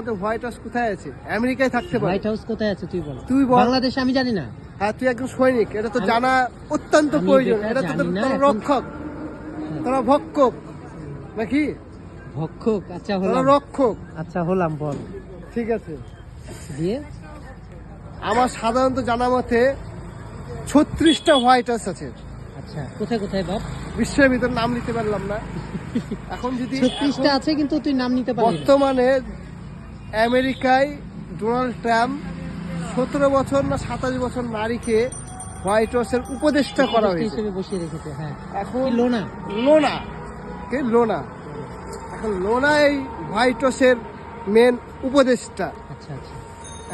আমাদের white house কোথায় আছে? আমেরিকায় থাকতে পারে। হোয়াইট হাউস কোথায় আছে তুই বল। তুই বল। বাংলাদেশে আমি জানি না। হ্যাঁ, তুই একজন সৈনিক, এটা তো জানা অত্যন্ত আমি প্রয়োজন। এটা এটা তো জানি না, তোর এখন- রক্ষক, তোরা ভক্ষক নাকি? ভক্ষক, আচ্ছা তোরা হলাম। রক্ষক, আচ্ছা হলাম, বল। ঠিক আছে। দিয়ে আমার সাধারণত জানা মতে 36টা হোয়াইট হাউস আছে আচ্ছা, কোথায় কোথায় বাপ? বিশ্বের ভিতর, নাম নিতে পারলাম না এখন। যদি 36টা আছে কিন্তু তুই নাম নিতে পারবি না। বর্তমানে আমেরিকায় ডোনাল্ড ট্রাম্প 17 বছর না 27 বছর নারীকে হোয়াইট হাউসের উপদেষ্টা করা হয়েছে। হিসেবে বসিয়ে রেখেছে, হ্যাঁ। এখন কি লোনা? লোনা কে? লোনা। এখন লোনা এই হোয়াইট হাউসের মেন উপদেষ্টা। আচ্ছা আচ্ছা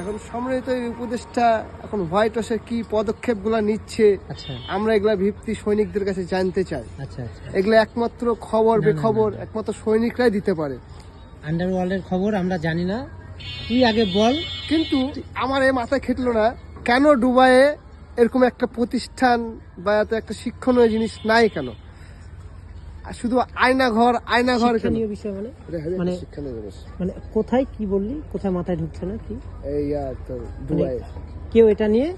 এখন সম্মানিত এই উপদেষ্টা এখন হোয়াইট হাউসের কি পদক্ষেপগুলো নিচ্ছে আচ্ছা আমরা এগুলা ভিত্তি সৈনিকদের কাছে জানতে চাই। আচ্ছা আচ্ছা। এগুলো একমাত্র খবর না, না, বেখবর না, না। একমাত্র সৈনিকরাই দিতে পারে। আন্ডারওয়ার্ল্ডের খবর আমরা জানি না, তুই আগে বল। কিন্তু আমার এই মাথায় খেটলো না, কেন দুবাইয়ে এরকম একটা প্রতিষ্ঠান বা এত একটা শিক্ষণীয় জিনিস নাই কেন? আর শুধু আয়নাঘর কেন? শিক্ষণীয় বিষয় মানে এটা হবে একটা মানে শিক্ষণীয় জিনিস। মানে কোথায় কি বললি, কোথায় মাথায় ঢুকছে না কি? এই তোর দুবাই। কেউ এটা নিয়ে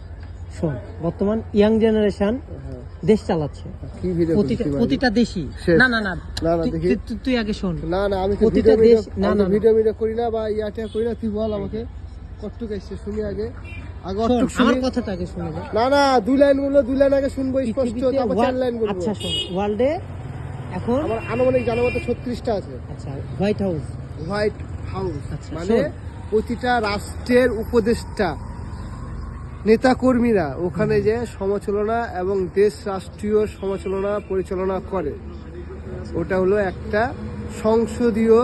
শোন, বর্তমান ইয়াং জেনারেশন হ্যাঁ, দেশ চালাচ্ছে, কি ভিডিও প্রতিটা দেশি। শেষ। না না না, না, না, তুই- দেখি। তুই আগে শোন। না না, আমি তো প্রতিটা ভিডিও দেশ- না, না, না। ভিডিও করি না বা ইয়াটা করি না। তুই বল আমাকে কতটুকু এসছে শুনি আগে শোন, অতটুক শুনি। আমার কথাটা আগে শুনে যা। না না, 2 লাইন বললো, 2 লাইন আগে শুনবো স্পষ্ট, পৃথিবীতে তারপর 4 লাইন বলবো। আচ্ছা শোন, ওয়ার্ল্ডে এখন আমার আনুমানিক জানা মতো 36টা আছে আচ্ছা হোয়াইট হাউস। White house. আচ্ছা, মানে শোন। প্রতিটা রাষ্ট্রের উপদেষ্টা নেতাকর্মীরা ওখানে যে সমালোচনা এবং দেশ রাষ্ট্রীয় সমালোচনা পরিচালনা করে, ওটা হলো একটা সংসদীয়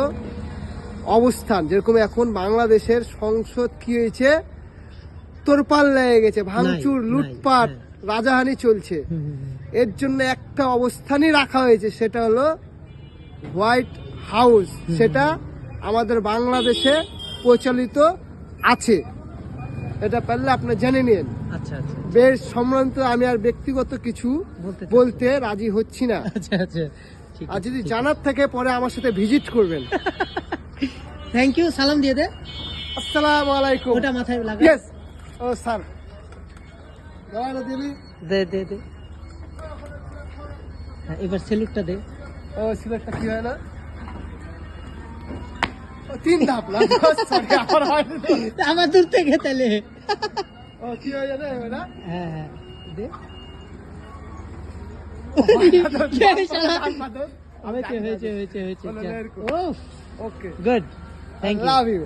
অবস্থান। যেরকম এখন বাংলাদেশের সংসদ কি হয়েছে, তোরপাল লেগে গেছে, ভাঙচুর, নাই, লুটপাট, হ্যাঁ। রাজাহানি চলছে। এর জন্য একটা অবস্থানই রাখা হয়েছে, সেটা হলো হোয়াইট হাউস। সেটা আমাদের বাংলাদেশে প্রচলিত আছে, এটা পারলে আপনি জেনে নিন। আচ্ছা আচ্ছা বেশ সম্মানিত, আমি আর ব্যক্তিগত কিছু বলতে চাচ্ছি। বলতে রাজি হচ্ছি না। আচ্ছা আচ্ছা ঠিক আর আছে, যদি ঠিক জানার থাকে পরে আমার সাথে ভিজিট করবেন। থ্যাংক ইউ, সালাম দিয়ে দে। আসসালামু আলাইকুম। ওটা মাথায় লাগা। ইয়েস, ও স্যার গলাটা দিলি। দে দে দে। হ্যাঁ, এবার সেলুটটা দে। ও সিলেক্টটা কি হয় না? ও 3 ধাপ না, সরি আমার হয়নি তো। আমার দূর থেকে তাহলে। ও কি হয় জানে এটা? হ্যাঁ হ্যাঁ দে। আমাদের হয়েছে হয়েছে হয়েছে হয়েছে। বলো না এরকম। ওফ, okay, good, thank you. Love you.